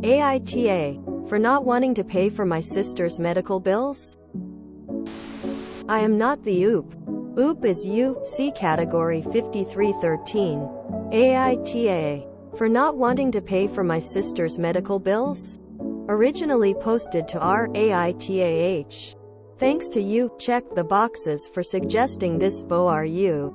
AITA, for not wanting to pay for my sister's medical bills? I am not the OOP. OOP is you, see category 5313. AITA, for not wanting to pay for my sister's medical bills? Originally posted to r AITAH. Thanks to you, check the boxes for suggesting this BORU.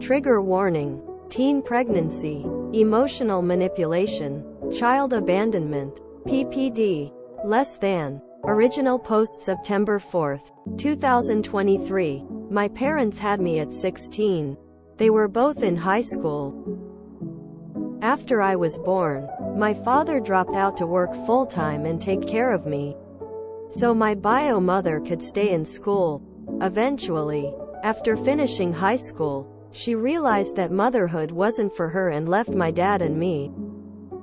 Trigger warning. Teen pregnancy, emotional manipulation, child abandonment, PPD. Less than. Original post September 4, 2023. My parents had me at 16. They were both in high school. After I was born, my father dropped out to work full-time and take care of me, so my bio mother could stay in school. Eventually, after finishing high school, she realized that motherhood wasn't for her and left my dad and me.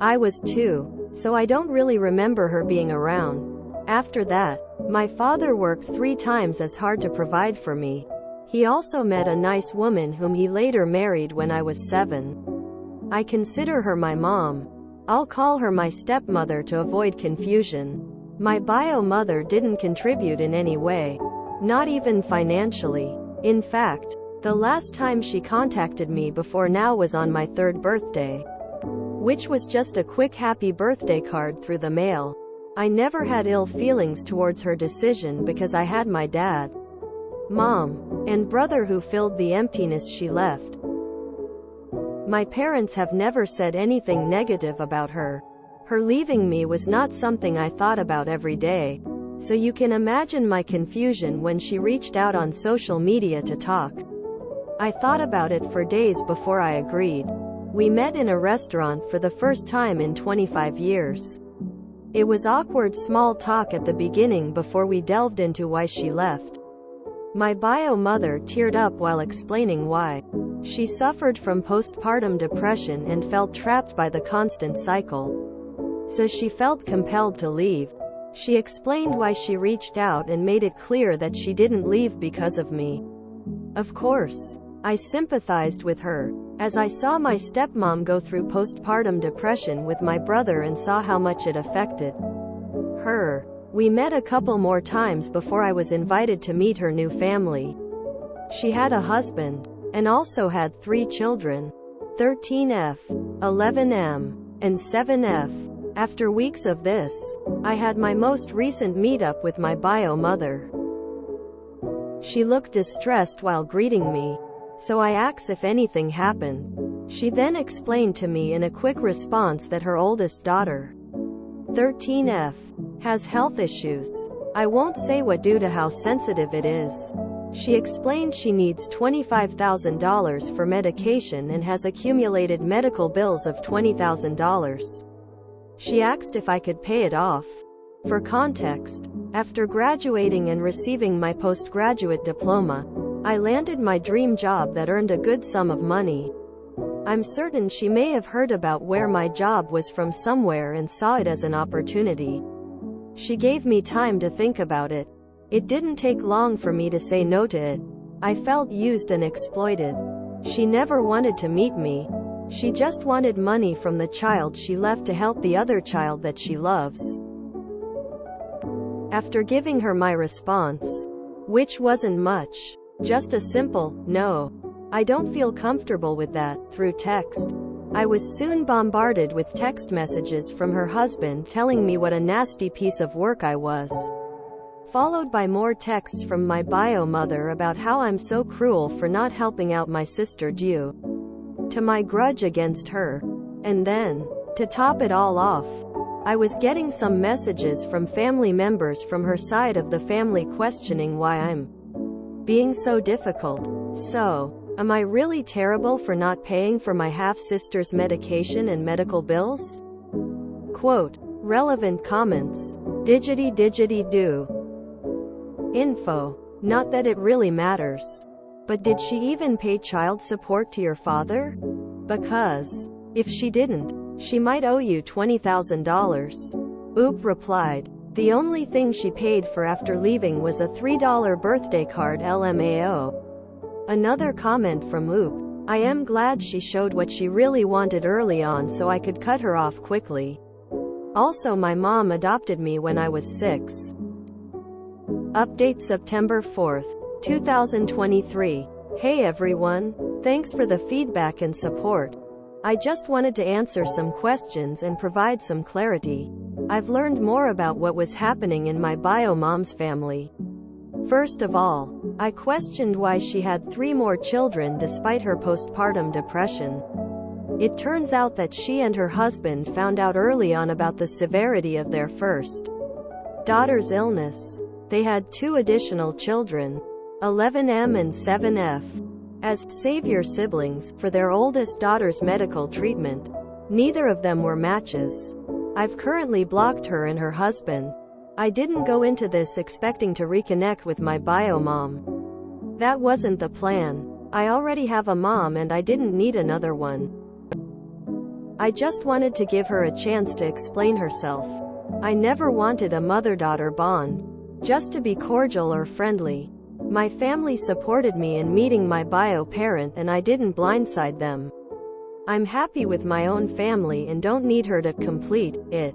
I was 2, so I don't really remember her being around. After that, my father worked 3 times as hard to provide for me. He also met a nice woman whom he later married when I was 7. I consider her my mom. I'll call her my stepmother to avoid confusion. My bio mother didn't contribute in any way, not even financially. In fact, the last time she contacted me before now was on my 3rd birthday, which was just a quick happy birthday card through the mail. I never had ill feelings towards her decision because I had my dad, mom, and brother who filled the emptiness she left. My parents have never said anything negative about her. Her leaving me was not something I thought about every day, so you can imagine my confusion when she reached out on social media to talk. I thought about it for days before I agreed. We met in a restaurant for the first time in 25 years. It was awkward small talk at the beginning before we delved into why she left. My bio mother teared up while explaining why. She suffered from postpartum depression and felt trapped by the constant cycle, so she felt compelled to leave. She explained why she reached out and made it clear that she didn't leave because of me. Of course, I sympathized with her, as I saw my stepmom go through postpartum depression with my brother and saw how much it affected her. We met a couple more times before I was invited to meet her new family. She had a husband, and also had 3 children, 13F, 11M, and 7F. After weeks of this, I had my most recent meetup with my bio mother. She looked distressed while greeting me, so I asked if anything happened. She then explained to me in a quick response that her oldest daughter, 13F, has health issues. I won't say what due to how sensitive it is. She explained she needs $25,000 for medication and has accumulated medical bills of $20,000. She asked if I could pay it off. For context, after graduating and receiving my postgraduate diploma, I landed my dream job that earned a good sum of money. I'm certain she may have heard about where my job was from somewhere and saw it as an opportunity. She gave me time to think about it. It didn't take long for me to say no to it. I felt used and exploited. She never wanted to meet me. She just wanted money from the child she left to help the other child that she loves. After giving her my response, which wasn't much, just a simple, no, I don't feel comfortable with that, through text, I was soon bombarded with text messages from her husband telling me what a nasty piece of work I was, followed by more texts from my bio mother about how I'm so cruel for not helping out my sister due to my grudge against her. And then, to top it all off, I was getting some messages from family members from her side of the family questioning why I'm being so difficult. So, am I really terrible for not paying for my half-sister's medication and medical bills? Quote, relevant comments. Diggity do. Info. Not that it really matters. But did she even pay child support to your father? Because, if she didn't, she might owe you $20,000. Oop replied. The only thing she paid for after leaving was a $3 birthday card LMAO. Another comment from Oop. I am glad she showed what she really wanted early on so I could cut her off quickly. Also, my mom adopted me when I was 6. Update September 4th, 2023. Hey everyone. Thanks for the feedback and support. I just wanted to answer some questions and provide some clarity. I've learned more about what was happening in my bio mom's family. First of all, I questioned why she had 3 more children despite her postpartum depression. It turns out that she and her husband found out early on about the severity of their first daughter's illness. They had 2 additional children, 11M and 7F, as savior siblings for their oldest daughter's medical treatment. Neither of them were matches. I've currently blocked her and her husband. I didn't go into this expecting to reconnect with my bio mom. That wasn't the plan. I already have a mom and I didn't need another one. I just wanted to give her a chance to explain herself. I never wanted a mother-daughter bond, just to be cordial or friendly. My family supported me in meeting my bio parent and I didn't blindside them. I'm happy with my own family and don't need her to complete it.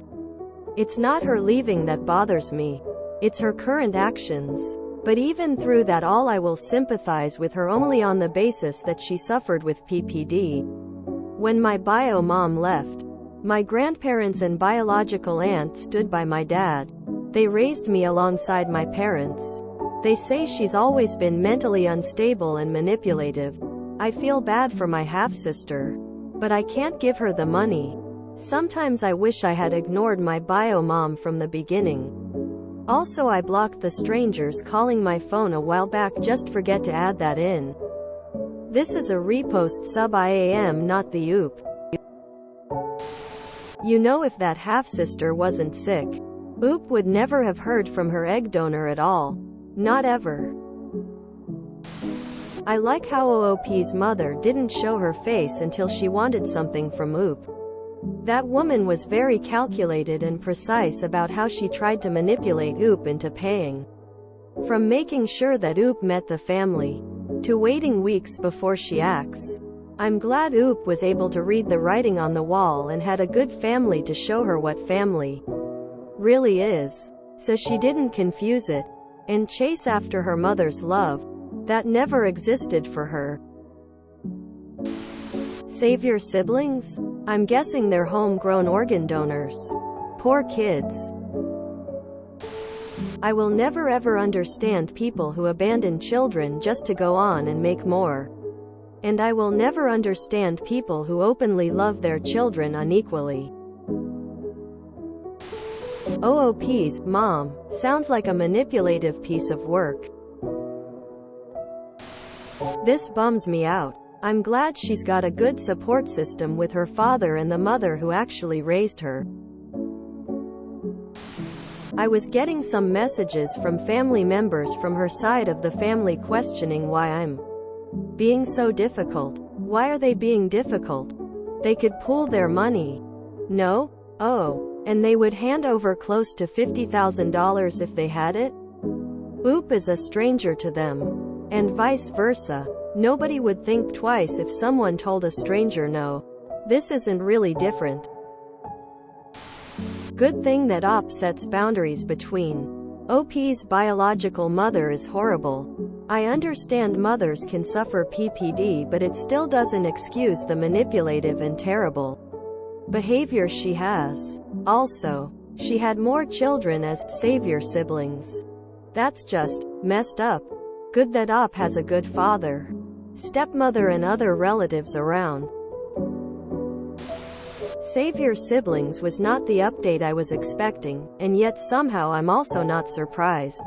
It's not her leaving that bothers me. It's her current actions. But even through that all, I will sympathize with her only on the basis that she suffered with PPD. When my bio mom left, my grandparents and biological aunt stood by my dad. They raised me alongside my parents. They say she's always been mentally unstable and manipulative. I feel bad for my half-sister, but I can't give her the money. Sometimes I wish I had ignored my bio mom from the beginning. Also, I blocked the strangers calling my phone a while back. Just forget to add that in. This is a repost sub IAM, not the OOP. You know, if that half-sister wasn't sick, OOP would never have heard from her egg donor at all. Not ever. I like how OOP's mother didn't show her face until she wanted something from OOP. That woman was very calculated and precise about how she tried to manipulate OOP into paying. From making sure that OOP met the family, to waiting weeks before she acts. I'm glad OOP was able to read the writing on the wall and had a good family to show her what family really is. So she didn't confuse it and chase after her mother's love. That never existed for her. Savior siblings? I'm guessing they're homegrown organ donors. Poor kids. I will never ever understand people who abandon children just to go on and make more. And I will never understand people who openly love their children unequally. OOP's mom sounds like a manipulative piece of work. This bums me out. I'm glad she's got a good support system with her father and the mother who actually raised her. I was getting some messages from family members from her side of the family questioning why I'm being so difficult. Why are they being difficult? They could pool their money. No? Oh. And they would hand over close to $50,000 if they had it? OOP is a stranger to them. And vice versa. Nobody would think twice if someone told a stranger no. This isn't really different. Good thing that OP sets boundaries between. OP's biological mother is horrible. I understand mothers can suffer PPD, but it still doesn't excuse the manipulative and terrible behavior she has. Also, she had more children as savior siblings. That's just messed up. Good that OP has a good father, stepmother and other relatives around. Savior siblings was not the update I was expecting, and yet somehow I'm also not surprised.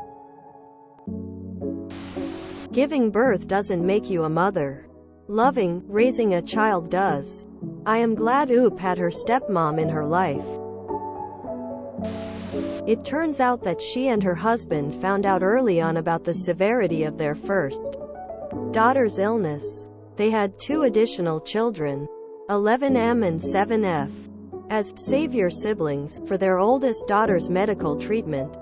Giving birth doesn't make you a mother. Raising a child does. I am glad OOP had her stepmom in her life. It turns out that she and her husband found out early on about the severity of their first daughter's illness. They had 2 additional children, 11M and 7F, as savior siblings for their oldest daughter's medical treatment.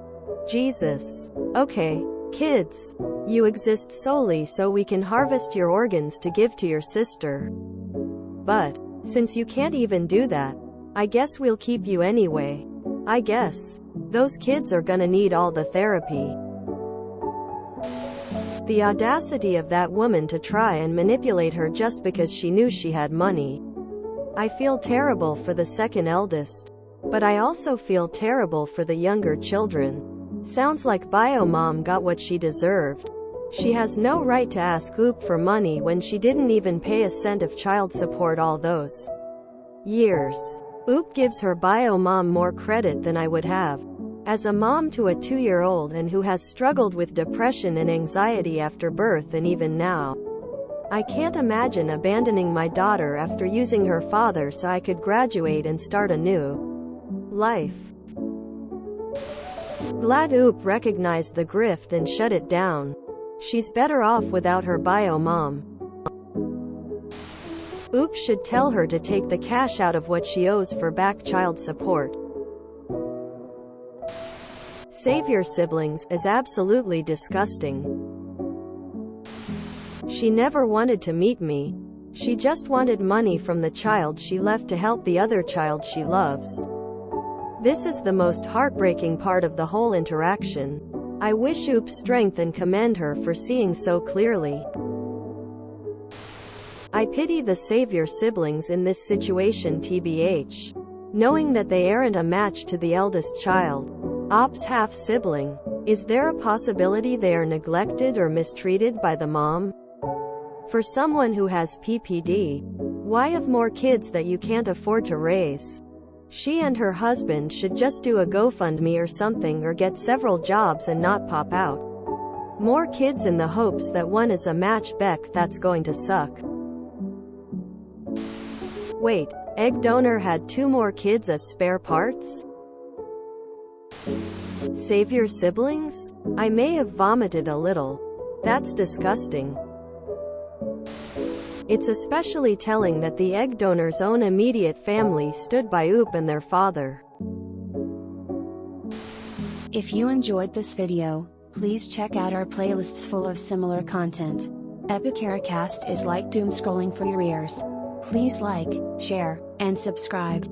Jesus. Okay, kids. You exist solely so we can harvest your organs to give to your sister. But since you can't even do that, I guess we'll keep you anyway. I guess. Those kids are gonna need all the therapy. The audacity of that woman to try and manipulate her just because she knew she had money. I feel terrible for the second eldest. But I also feel terrible for the younger children. Sounds like Bio Mom got what she deserved. She has no right to ask Oop for money when she didn't even pay a cent of child support all those years. Oop gives her Bio Mom more credit than I would have. As a mom to a 2-year-old and who has struggled with depression and anxiety after birth and even now, I can't imagine abandoning my daughter after using her father so I could graduate and start a new life. Glad Oop recognized the grift and shut it down. She's better off without her Bio Mom. Oop should tell her to take the cash out of what she owes for back child support. Save your siblings is absolutely disgusting. She never wanted to meet me. She just wanted money from the child she left to help the other child she loves. This is the most heartbreaking part of the whole interaction. I wish Oop strength and commend her for seeing so clearly. I pity the savior siblings in this situation tbh. Knowing that they aren't a match to the eldest child. Op's half-sibling. Is there a possibility they are neglected or mistreated by the mom? For someone who has PPD, why have more kids that you can't afford to raise? She and her husband should just do a GoFundMe or something or get several jobs and not pop out. More kids in the hopes that one is a match. Beck, that's going to suck. Wait, egg donor had 2 more kids as spare parts? Save your siblings? I may have vomited a little. That's disgusting. It's especially telling that the egg donor's own immediate family stood by Oop and their father. If you enjoyed this video, please check out our playlists full of similar content. Epicaricast is like doom scrolling for your ears. Please like, share, and subscribe.